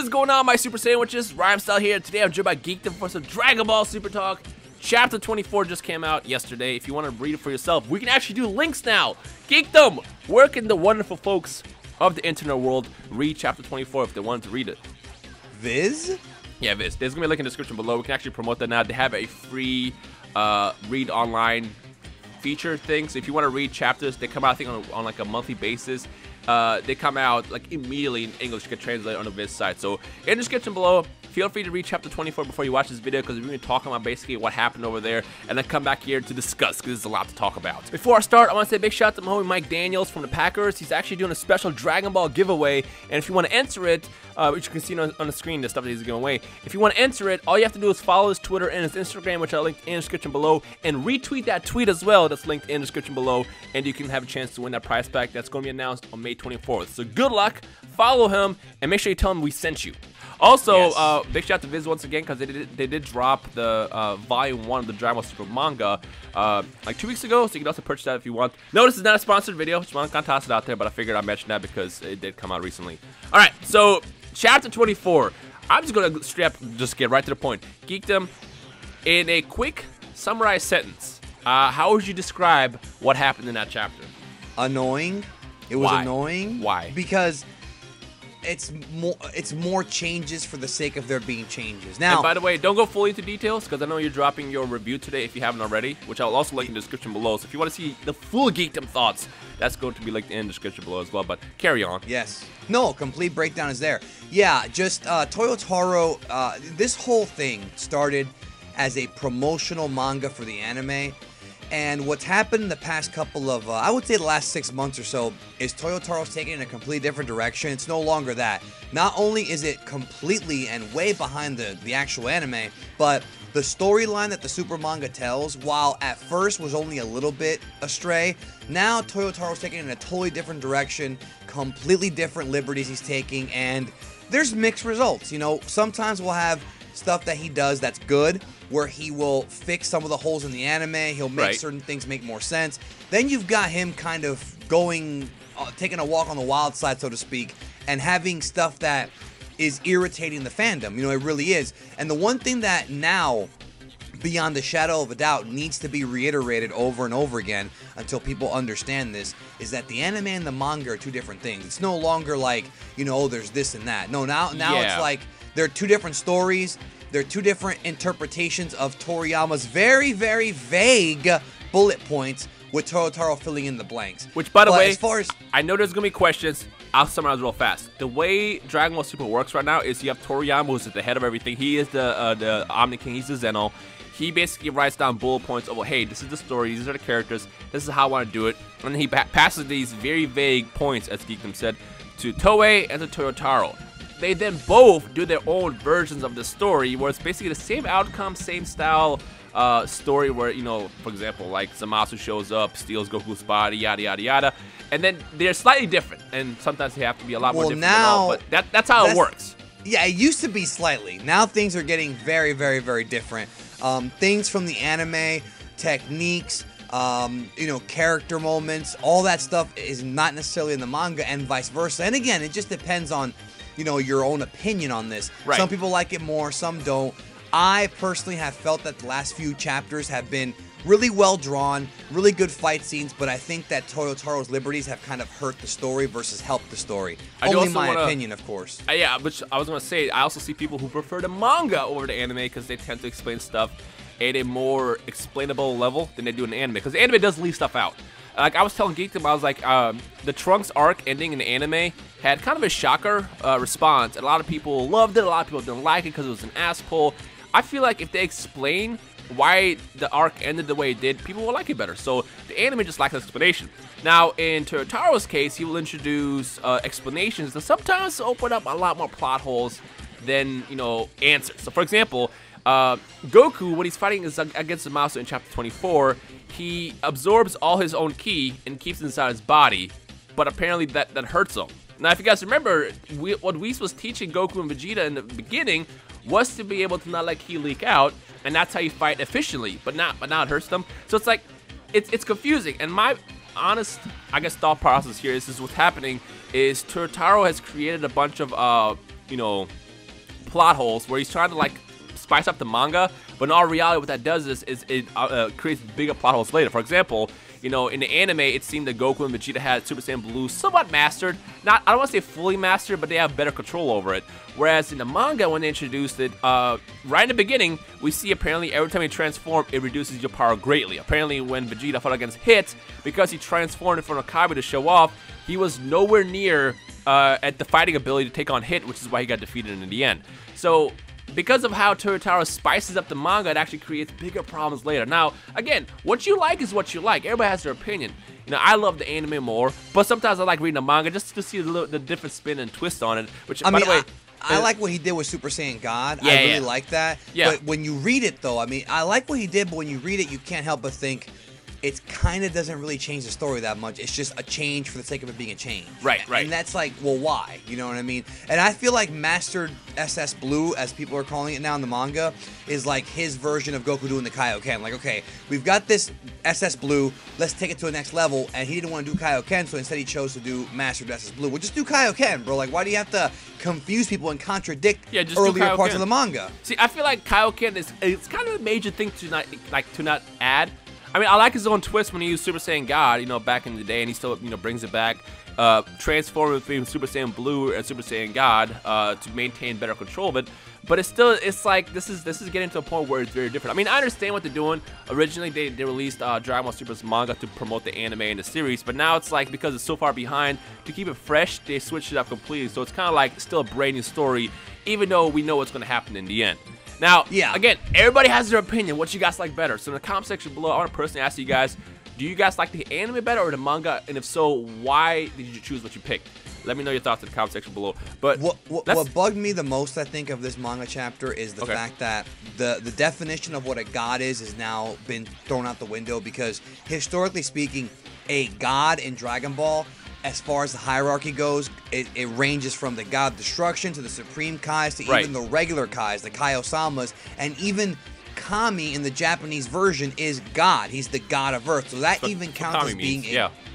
is going on, my Super Sandwiches? Rhymestyle here. Today I'm joined by Geekdom for some Dragon Ball Super Talk. Chapter 24 just came out yesterday. If you want to read it for yourself, we can actually do links now. Geekdom, where can the wonderful folks of the internet world read Chapter 24 if they wanted to read it? Viz? Yeah, Viz. There's going to be a link in the description below. We can actually promote that now. They have a free read online feature thing. So if you want to read chapters, they come out, I think, on like a monthly basis. They come out like immediately in English. You can translate on the Viz site. So in the description below, feel free to read chapter 24 before you watch this video, because we're going to be talking about basically what happened over there, and then come back here to discuss, because there's a lot to talk about. Before I start, I want to say a big shout out to my homie Mike Daniels from the Packers. He's actually doing a special Dragon Ball giveaway, and if you want to enter it, which you can see on the screen, the stuff that he's giving away. If you want to enter it, all you have to do is follow his Twitter and his Instagram, which I linked in the description below, and retweet that tweet as well. That's linked in the description below, and you can have a chance to win that prize pack that's going to be announced on May 24th. So good luck, follow him, and make sure you tell him we sent you. Also, yes. Big shout out to Viz once again, because they did drop the volume 1 of the Dragon Ball Super manga like 2 weeks ago, so you can also purchase that if you want. No, this is not a sponsored video. Just want to toss it out there, but I figured I'd mention that because it did come out recently. All right, so Chapter 24. I'm just going to just get right to the point. Geekdom, in a quick summarized sentence, how would you describe what happened in that chapter? Annoying. It was annoying. Why? Because it's more changes for the sake of there being changes. Now, and by the way, don't go fully into details, because I know you're dropping your review today if you haven't already, which I'll also link in the description below. So if you want to see the full Geekdom thoughts, that's going to be linked in the description below as well. But carry on. Yes. No, complete breakdown is there. Yeah, just Toyotaro, this whole thing started as a promotional manga for the anime. And what's happened in the past couple of, I would say the last 6 months or so, is Toyotaro's taking it in a completely different direction. It's no longer that. Not only is it completely and way behind the actual anime, but the storyline that the Super manga tells, while at first was only a little bit astray, now Toyotaro's taking it in a totally different direction, completely different liberties he's taking, and there's mixed results. You know, sometimes we'll have stuff that he does that's good, where he will fix some of the holes in the anime, he'll make certain things make more sense. Then you've got him kind of going, taking a walk on the wild side, so to speak, and having stuff that is irritating the fandom. You know, it really is. And the one thing that now, beyond the shadow of a doubt, needs to be reiterated over and over again until people understand this, is that the anime and the manga are two different things. It's no longer like, you know, there's this and that. No, now it's like they're two different stories. They're two different interpretations of Toriyama's very, very vague bullet points, with Toyotaro filling in the blanks. Which, by the way, as far as I know there's going to be questions, I'll summarize real fast. The way Dragon Ball Super works right now is you have Toriyama, who's at the head of everything. He is the Omni King. He's the Zeno. He basically writes down bullet points of, well, hey, this is the story, these are the characters, this is how I want to do it. And then he passes these very vague points, as Geekdom said, to Toei and to Toyotaro. They then both do their own versions of the story, where it's basically the same outcome, same style story, where, you know, for example, like Zamasu shows up, steals Goku's body, yada, yada, yada. And then they're slightly different, and sometimes they have to be a lot more different than all, but that's how it works. Yeah, it used to be slightly. Now things are getting very, very, very different. Things from the anime, techniques, you know, character moments, all that stuff is not necessarily in the manga, and vice versa. And again, it just depends on, you know, your own opinion on this. Right. Some people like it more, some don't. I personally have felt that the last few chapters have been really well drawn, really good fight scenes, but I think that Toyotaro's liberties have kind of hurt the story versus helped the story. Only my opinion, of course. Yeah, but I was going to say, I also see people who prefer the manga over the anime, because they tend to explain stuff at a more explainable level than they do in the anime, because the anime does leave stuff out. Like, I was telling Geekdom, I was like, the Trunks arc ending in the anime had kind of a shocker response. And a lot of people loved it, a lot of people didn't like it because it was an ass pull. I feel like if they explain why the arc ended the way it did, people will like it better. So the anime just lacks explanation. Now, in Toyotaro's case, he will introduce explanations that sometimes open up a lot more plot holes than, you know, answers. So, for example, Goku, when he's fighting against Zamasu in Chapter 24, he absorbs all his own ki and keeps it inside his body, but apparently that hurts him. Now, if you guys remember, what Whis was teaching Goku and Vegeta in the beginning was to be able to not let ki leak out, and that's how you fight efficiently, but now it hurts them. So it's like, it's confusing, and my honest, I guess, thought process here is what's happening is Toyotaro has created a bunch of, you know, plot holes where he's trying to like spice up the manga, but in all reality, what that does is it creates bigger plot holes later. For example, you know, in the anime, it seemed that Goku and Vegeta had Super Saiyan Blue somewhat mastered. I don't want to say fully mastered, but they have better control over it. Whereas in the manga, when they introduced it, right in the beginning, we see apparently every time you transform, it reduces your power greatly. Apparently, when Vegeta fought against Hit, because he transformed in front of Kaiba to show off, he was nowhere near at the fighting ability to take on Hit, which is why he got defeated in the end. So, because of how Toyotaro spices up the manga, it actually creates bigger problems later. Now, again, what you like is what you like. Everybody has their opinion. You know, I love the anime more, but sometimes I like reading the manga just to see the different spin and twist on it. Which, by the way, I like what he did with Super Saiyan God. Yeah, I really like that. Yeah. But when you read it, though, I mean, I like what he did, but when you read it, you can't help but think it kind of doesn't really change the story that much. It's just a change for the sake of it being a change. Right. And that's like, well, why? You know what I mean? And I feel like Mastered SS Blue, as people are calling it now in the manga, is like his version of Goku doing the Kaioken. Like, okay, we've got this SS Blue, let's take it to the next level. And he didn't want to do Kaioken, so instead he chose to do Mastered SS Blue. Well, just do Kaioken, bro. Like, why do you have to confuse people and contradict earlier parts of the manga? See, I feel like Kaioken it's kind of a major thing to not add. I mean, I like his own twist when he used Super Saiyan God, you know, back in the day, and he still, you know, brings it back, transforming between Super Saiyan Blue and Super Saiyan God to maintain better control of it. But it's like this is getting to a point where it's very different. I mean, I understand what they're doing. Originally, they released Dragon Ball Super's manga to promote the anime and the series, but now it's like because it's so far behind, to keep it fresh, they switched it up completely. So it's kind of like still a brand new story, even though we know what's going to happen in the end. Now, again, everybody has their opinion. What you guys like better? So in the comment section below, I want to personally ask you guys, do you guys like the anime better or the manga? And if so, why did you choose what you picked? Let me know your thoughts in the comment section below. But what bugged me the most, I think, of this manga chapter is the fact that the definition of what a god is now been thrown out the window, because historically speaking, a god in Dragon Ball, as far as the hierarchy goes, it ranges from the God of Destruction to the Supreme Kais to even the regular Kais, the Kai-Osamas, and even Kami in the Japanese version is God. He's the God of Earth. So that even counts as being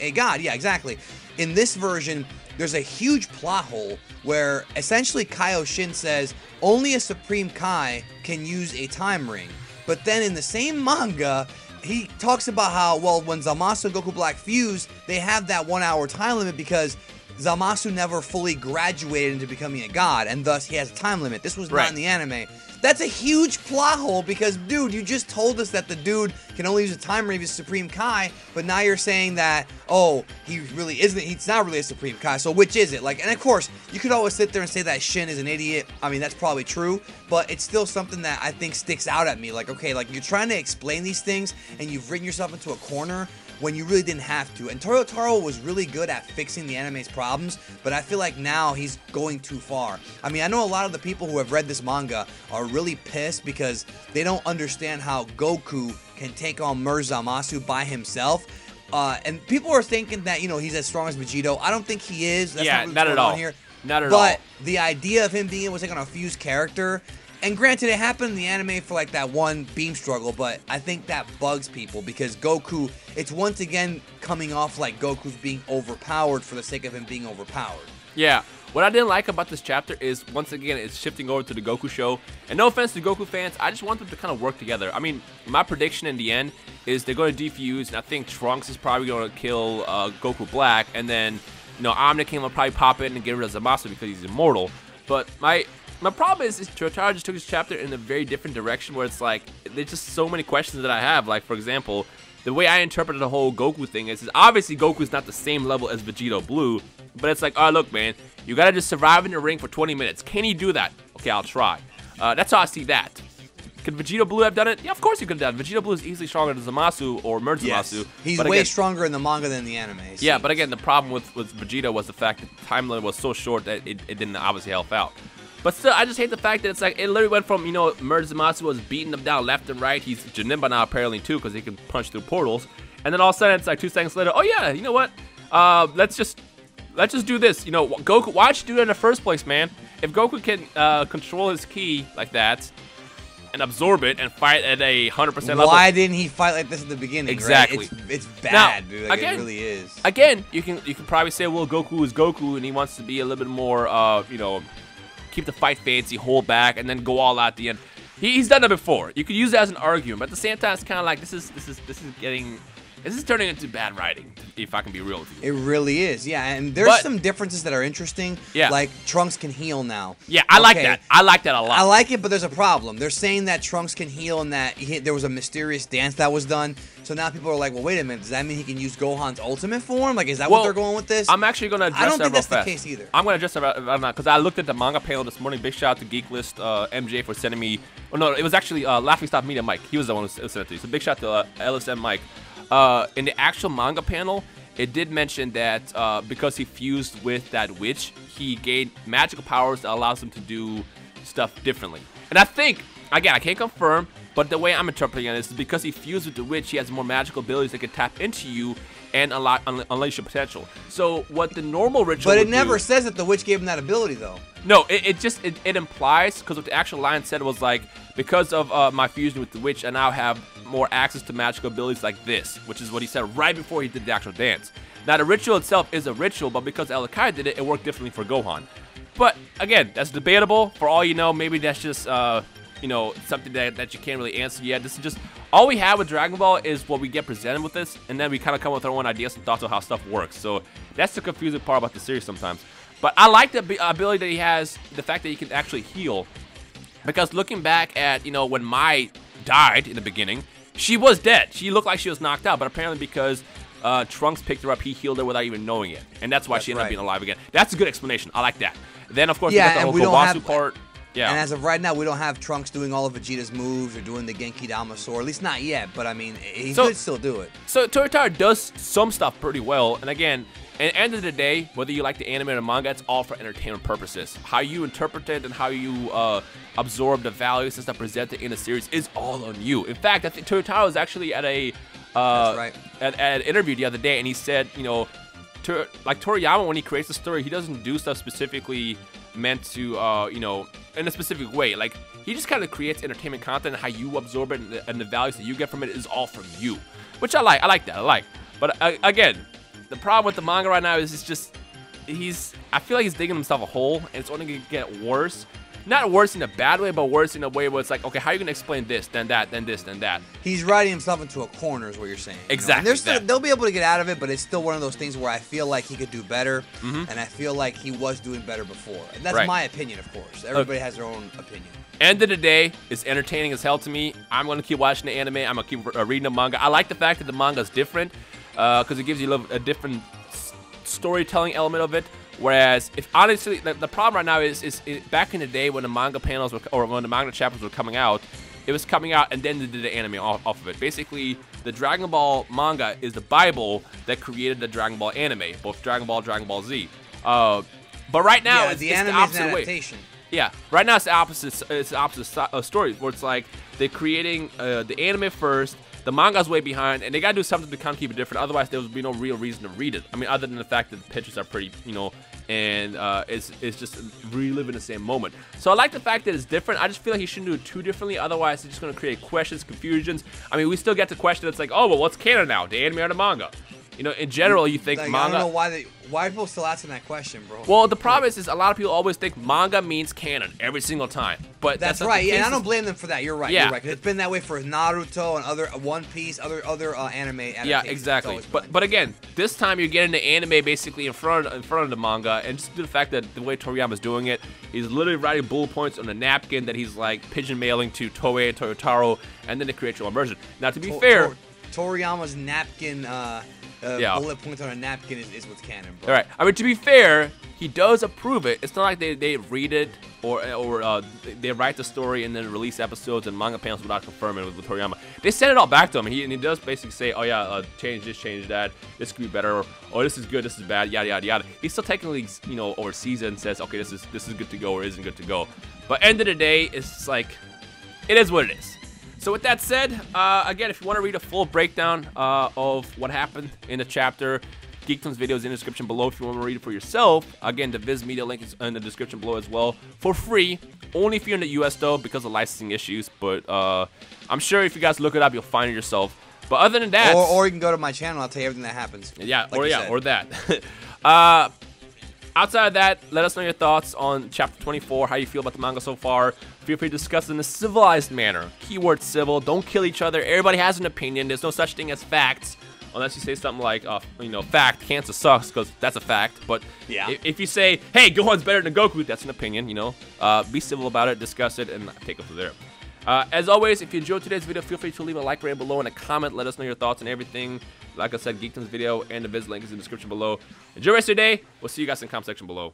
a god. Yeah, exactly. In this version, there's a huge plot hole where essentially Kaioshin says only a Supreme Kai can use a time ring. But then in the same manga, he talks about how, well, when Zamasu and Goku Black fuse, they have that 1 hour time limit because Zamasu never fully graduated into becoming a god, and thus he has a time limit. This was not in the anime. That's a huge plot hole because, dude, you just told us that the dude can only use a time ring if he's Supreme Kai, but now you're saying that, oh, he really isn't, he's not really a Supreme Kai, so which is it? Like, and of course, you could always sit there and say that Shin is an idiot. I mean, that's probably true, but it's still something that I think sticks out at me. Like, okay, like, you're trying to explain these things, and you've written yourself into a corner when you really didn't have to. And Toyotaro was really good at fixing the anime's problems, but I feel like now he's going too far. I mean, I know a lot of the people who have read this manga are really pissed because they don't understand how Goku can take on Zamasu by himself. And people are thinking that, you know, he's as strong as Vegito. I don't think he is. That's not at all. Here. Not at all. But the idea of him being able to take on a fused character, and granted, it happened in the anime for like that one beam struggle, but I think that bugs people because Goku, it's once again coming off like Goku's being overpowered for the sake of him being overpowered. Yeah. What I didn't like about this chapter is, once again, it's shifting over to the Goku show. And no offense to Goku fans, I just want them to kind of work together. I mean, my prediction in the end is they're going to defuse, and I think Trunks is probably going to kill Goku Black, and then, you know, Omni King will probably pop in and get rid of Zamasu because he's immortal. But my problem is Toyotaro just took his chapter in a very different direction where it's like, there's just so many questions that I have. Like, for example, the way I interpreted the whole Goku thing is obviously Goku's not the same level as Vegito Blue, but it's like, oh, look, man, you gotta just survive in the ring for 20 minutes. Can he do that? Okay, I'll try. That's how I see that. Could Vegito Blue have done it? Yeah, of course he could have done it. Vegito Blue is easily stronger than Zamasu or Zamasu. Yes. He's way stronger in the manga than in the anime. Yeah, but again, the problem with Vegito was the fact that the time limit was so short that it didn't obviously help out. But still, I just hate the fact that it's like, it literally went from, you know, Zamasu was beating them down left and right. He's Janemba now apparently too, because he can punch through portals. And then all of a sudden, it's like 2 seconds later, oh yeah, you know what? Let's just do this. You know, Goku, why'd you do that in the first place, man? If Goku can control his ki like that and absorb it and fight at a 100% level, why didn't he fight like this at the beginning? Exactly. Right? It's bad, now, dude. Like, again, it really is. Again, you can probably say, well, Goku is Goku and he wants to be a little bit more, you know, keep the fight fancy, hold back, and then go all out at the end. He's done that before. You could use that as an argument, but at the same time, it's kind of like this is turning into bad writing, if I can be real with you. It really is, yeah. And there's some differences that are interesting. Yeah. Like Trunks can heal now. Yeah, I like that. I like that a lot. I like it, but there's a problem. They're saying that Trunks can heal and that there was a mysterious dance that was done. So now people are like, well, wait a minute. Does that mean he can use Gohan's ultimate form? Like, is that what they're going with this? I'm actually going to address that real fast. I don't think that's the case either. I'm going to address that right now because I looked at the manga panel this morning. Big shout out to Geek List MJ for sending me. Oh, no, it was actually Laughing Stop Media Mike. He was the one who sent it to you. So big shout out to LSM Mike. In the actual manga panel, it did mention that because he fused with that witch, he gained magical powers that allows him to do stuff differently. And I think, again, I can't confirm, but the way I'm interpreting it is because he fused with the witch, he has more magical abilities that can tap into you and unleash your potential. So what the normal ritual But it never says that the witch gave him that ability, though. No, it implies, because what the actual line said was like, because of my fusion with the witch, I now have more access to magical abilities like this, which is what he said right before he did the actual dance. Now, the ritual itself is a ritual, but because Alakai did it, it worked differently for Gohan. But, again, that's debatable. For all you know, maybe that's just, you know, something that you can't really answer yet. This is just, all we have with Dragon Ball is what we get presented with this, and then we kind of come with our own ideas and thoughts on how stuff works. So, that's the confusing part about the series sometimes. But I like the ability that he has, the fact that he can actually heal. Because looking back at, you know, when Mai died in the beginning, she was dead. She looked like she was knocked out, but apparently because Trunks picked her up, he healed her without even knowing it. And that's why she ended up being alive again. That's a good explanation. I like that. Then, of course, we got the whole Kawasu part. Yeah. And as of right now, we don't have Trunks doing all of Vegeta's moves or doing the Genki Damasaur. At least not yet, but I mean, he could still do it. So Toyotaro does some stuff pretty well. And again, at the end of the day, whether you like the anime or the manga, it's all for entertainment purposes. How you interpret it and how you absorb the values and stuff presented in the series is all on you. In fact, I think Toyotaro was actually at a at an interview the other day, and he said, you know, like Toriyama, when he creates a story, he doesn't do stuff specifically meant to, you know, in a specific way. Like, he just kind of creates entertainment content, and how you absorb it and the values that you get from it is all from you, which I like. I like that. But again, the problem with the manga right now is it's just, I feel like he's digging himself a hole, and it's only going to get worse. Not worse in a bad way, but worse in a way where it's like, okay, how are you going to explain this, then that, then this, then that? He's writing himself into a corner is what you're saying. Exactly. You know? And they'll be able to get out of it, but it's still one of those things where I feel like he could do better, and I feel like he was doing better before. And that's my opinion, of course. Everybody has their own opinion. End of the day, it's entertaining as hell to me. I'm going to keep watching the anime. I'm going to keep reading the manga. I like the fact that the manga is different because it gives you a different storytelling element of it. Whereas, if honestly, the problem right now is back in the day when the manga panels were, or when the manga chapters were coming out, it was coming out and then they did the anime off of it. Basically, the Dragon Ball manga is the Bible that created the Dragon Ball anime, both Dragon Ball, Dragon Ball Z. But right now, it's the opposite way. Yeah, right now it's the opposite. It's the opposite story where it's like they're creating the anime first. The manga's way behind, and they gotta do something to kind of keep it different. Otherwise, there would be no real reason to read it. I mean, other than the fact that the pictures are pretty, you know, and it's just reliving the same moment. So I like the fact that it's different. I just feel like he shouldn't do it too differently. Otherwise, it's just gonna create questions, confusions. I mean, we still get the question that's like, oh, well, what's canon now? The anime or the manga? You know, in general, you think like, manga. I don't know why are people still asking that question, bro? Well, the problem is a lot of people always think manga means canon every single time. But that's right, and I don't blame them for that. You're right. Yeah. You're right. It's been that way for Naruto and other One Piece, other anime adaptations. Yeah, exactly. But again, this time you're getting the anime basically in front of the manga, and just the fact that the way Toriyama's doing it, he's literally writing bullet points on a napkin that he's like pigeon mailing to Toei and Toyotaro, and then they create your own version. Now, to be fair, Toriyama's napkin. Bullet points on a napkin is what's canon, bro. All right. I mean, to be fair, he does approve it. It's not like they read it or they write the story and then release episodes and manga panels without confirming it with Toriyama. They send it all back to him, and he does basically say, oh yeah, change this, change that. This could be better. Or this is good, this is bad, yada yada yada. He still technically, you know, oversees it and says, okay, this is good to go or isn't good to go. But end of the day, it's like, it is what it is. So with that said, again, if you want to read a full breakdown of what happened in the chapter, Geekdom's video is in the description below if you want to read it for yourself. Again, the Viz Media link is in the description below as well, for free. Only if you're in the US though, because of licensing issues. But I'm sure if you guys look it up, you'll find it yourself. But other than that, or you can go to my channel. I'll tell you everything that happens. Yeah, like or that. Outside of that, let us know your thoughts on Chapter 24, how you feel about the manga so far. Feel free to discuss it in a civilized manner. Keyword civil. Don't kill each other. Everybody has an opinion. There's no such thing as facts. Unless you say something like, fact, cancer sucks, because that's a fact. But yeah. if you say, hey, Gohan's better than Goku, that's an opinion, Be civil about it, discuss it, and take it from there. As always, if you enjoyed today's video, feel free to leave a like right below and a comment. Let us know your thoughts on everything. Like I said, Geekdom's video and the Viz link is in the description below. Enjoy the rest of your day. We'll see you guys in the comment section below.